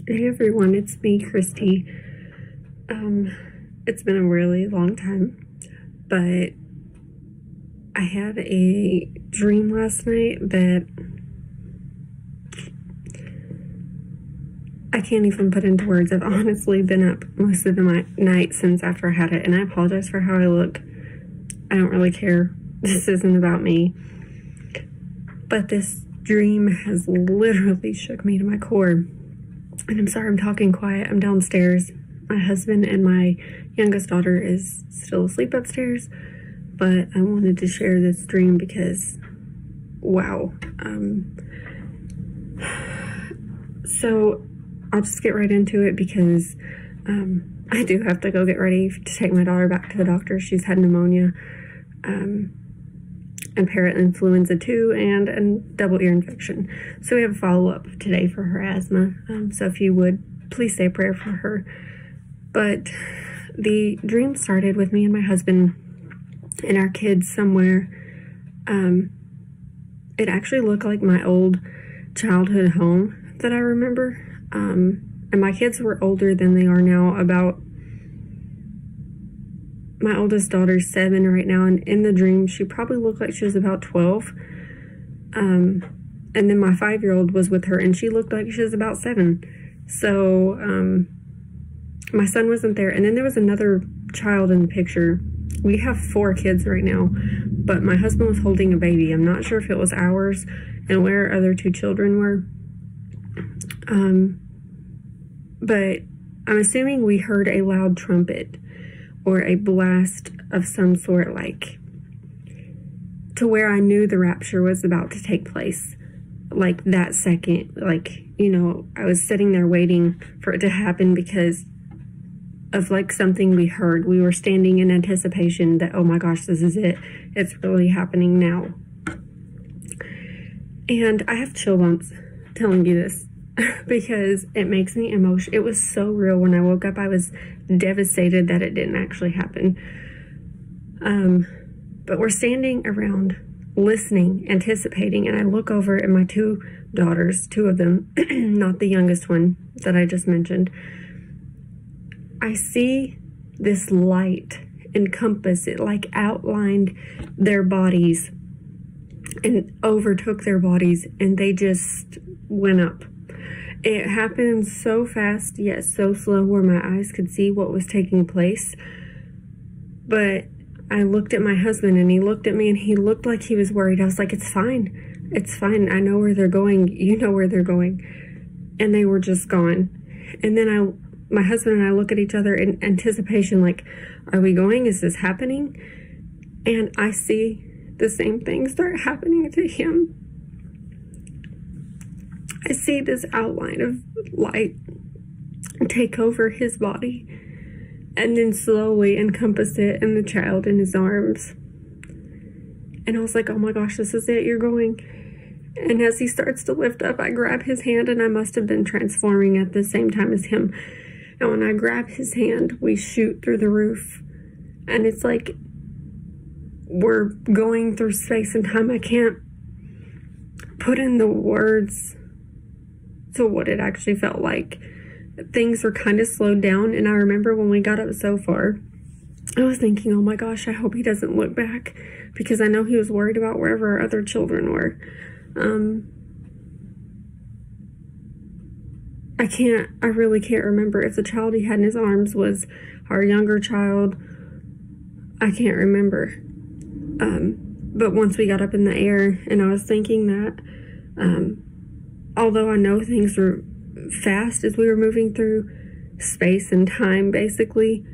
Hey everyone, it's me, Christy. It's been a really long time, but I had a dream last night that I can't even put into words. I've honestly been up most of the night since after I had it, and I apologize for how I look. I don't really care. This isn't about me. But this dream has literally shook me to my core. And I'm sorry I'm talking quiet. I'm downstairs. My husband and my youngest daughter is still asleep upstairs. But I wanted to share this dream because, wow. So I'll just get right into it because I do have to go get ready to take my daughter back to the doctor. She's had pneumonia, and parainfluenza 2, and a double ear infection. So we have a follow-up today for her asthma. So if you would, please say a prayer for her. But the dream started with me and my husband and our kids somewhere. It actually looked like my old childhood home that I remember. And my kids were older than they are now. My oldest daughter's 7 right now, and in the dream, she probably looked like she was about 12. And then my 5-year-old was with her, and she looked like she was about 7. So, my son wasn't there. And then there was another child in the picture. We have 4 kids right now, but my husband was holding a baby. I'm not sure if it was ours and where our other 2 children were. But I'm assuming we heard a loud trumpet or a blast of some sort, like to where I knew the rapture was about to take place. Like that second, I was sitting there waiting for it to happen because of like something we heard. We were standing in anticipation that, oh my gosh, this is it. It's really happening now. And I have chill bumps telling you this because it makes me emotional. It was so real. When I woke up, I was devastated that it didn't actually happen. But we're standing around listening, anticipating, and I look over at my 2 daughters, 2 of them, not the youngest one that I just mentioned. I see this light encompass it, like outlined their bodies and overtook their bodies, and they just went up. It happened so fast, yet so slow, where my eyes could see what was taking place. But I looked at my husband, and he looked at me, and he looked like he was worried. I was like, it's fine. It's fine. I know where they're going. You know where they're going. And they were just gone. And then my husband and I look at each other in anticipation, like, are we going? Is this happening? And I see the same thing start happening to him. I see this outline of light take over his body and then slowly encompass it and the child in his arms. And I was like, oh my gosh, this is it, you're going. And as he starts to lift up, I grab his hand, and I must have been transforming at the same time as him. And when I grab his hand, we shoot through the roof. And it's like we're going through space and time. I can't put in the words to what it actually felt like. Things were kind of slowed down, and I remember when we got up so far, I was thinking, oh my gosh, I hope he doesn't look back, because I know he was worried about wherever our other children were. I really can't remember if the child he had in his arms was our younger child. I can't remember. But once we got up in the air, and I was thinking that, although I know things were fast as we were moving through space and time, basically,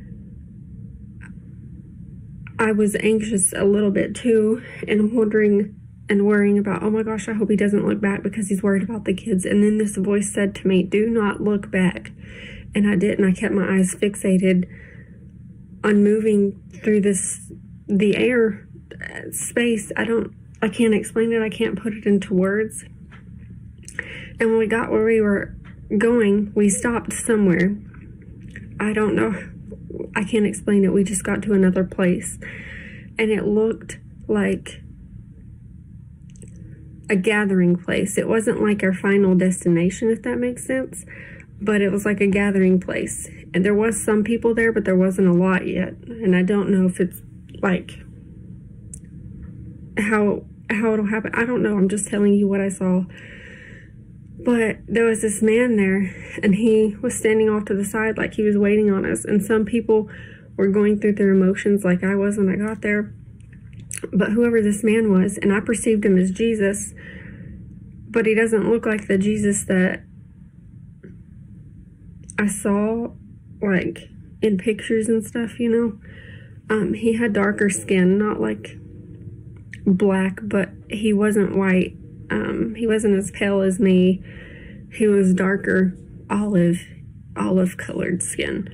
I was anxious a little bit too, and wondering and worrying about, oh my gosh, I hope he doesn't look back because he's worried about the kids. And then this voice said to me, do not look back. And I didn't. I kept my eyes fixated on moving through the air, space. I can't explain it. I can't put it into words. And when we got where we were going, we stopped somewhere. I don't know. I can't explain it. We just got to another place. And it looked like a gathering place. It wasn't like our final destination, if that makes sense. but it was like a gathering place. And there was some people there, but there wasn't a lot yet. And I don't know if it's like how it'll happen. I don't know. I'm just telling you what I saw. But there was this man there, and he was standing off to the side like he was waiting on us. And some people were going through their emotions like I was when I got there. But whoever this man was, and I perceived him as Jesus, but he doesn't look like the Jesus that I saw, like, in pictures and stuff, you know. He had darker skin, not like black, but he wasn't white. He wasn't as pale as me. He was darker, olive colored skin.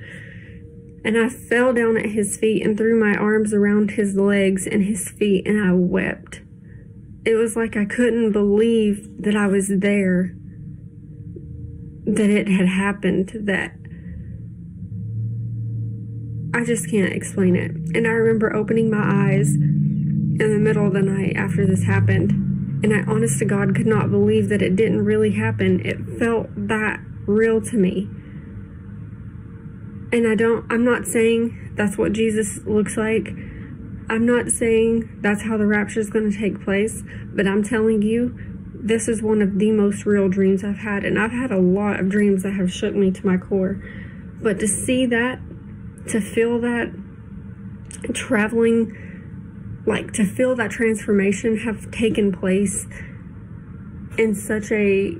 And I fell down at his feet and threw my arms around his legs and his feet, and I wept. It was like I couldn't believe that I was there, that it had happened, that I just can't explain it. And I remember opening my eyes in the middle of the night after this happened, and I honest to God could not believe that it didn't really happen. It felt that real to me. And I'm not saying that's what Jesus looks like. I'm not saying that's how the rapture is going to take place, but I'm telling you, this is one of the most real dreams I've had. And I've had a lot of dreams that have shook me to my core. But to see that, to feel that, traveling, like to feel that transformation have taken place in such a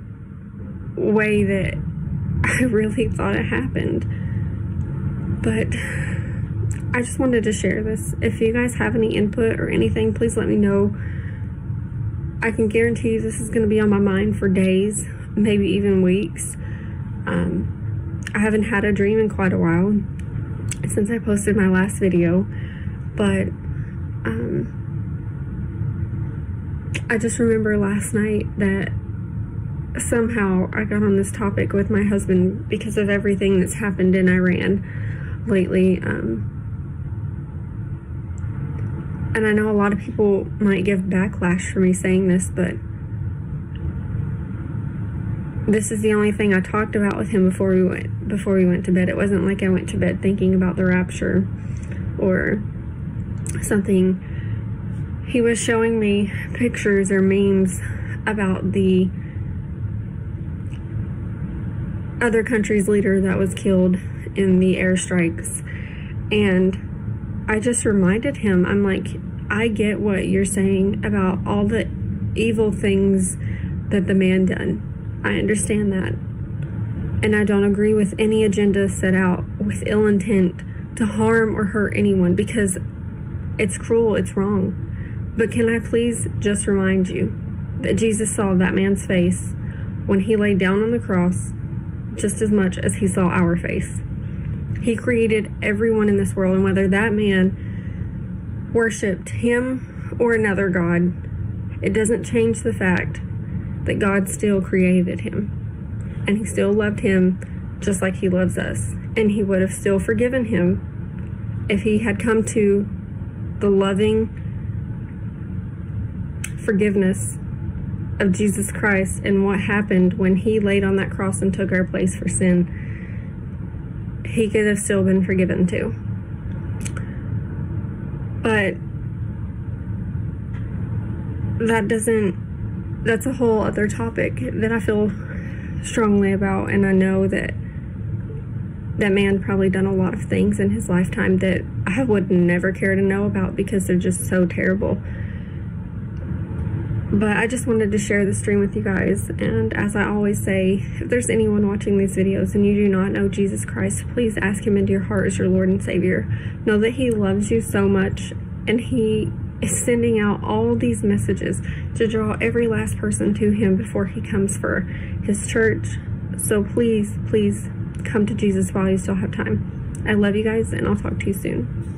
way that I really thought it happened. But I just wanted to share this. If you guys have any input or anything, please let me know. I can guarantee you this is going to be on my mind for days, maybe even weeks. I haven't had a dream in quite a while since I posted my last video, but I just remember last night that somehow I got on this topic with my husband because of everything that's happened in Iran lately. And I know a lot of people might give backlash for me saying this, but this is the only thing I talked about with him before we went to bed. It wasn't like I went to bed thinking about the rapture or something. He was showing me pictures or memes about the other country's leader that was killed in the airstrikes, and I just reminded him, I'm like, I get what you're saying about all the evil things that the man done. I understand that. And I don't agree with any agenda set out with ill intent to harm or hurt anyone, because it's cruel, it's wrong. But can I please just remind you that Jesus saw that man's face when he laid down on the cross just as much as he saw our face. He created everyone in this world, and whether that man worshipped him or another god, it doesn't change the fact that God still created him, and he still loved him just like he loves us, and he would have still forgiven him if he had come to the loving forgiveness of Jesus Christ and what happened when he laid on that cross and took our place for sin. He could have still been forgiven too. But that's a whole other topic that I feel strongly about, and I know that that man probably done a lot of things in his lifetime that I would never care to know about because they're just so terrible. But I just wanted to share this dream with you guys, and as I always say, if there's anyone watching these videos and you do not know Jesus Christ, please ask him into your heart as your Lord and Savior. Know that he loves you so much, and he is sending out all these messages to draw every last person to him before he comes for his church. So please, please come to Jesus while you still have time. I love you guys, and I'll talk to you soon.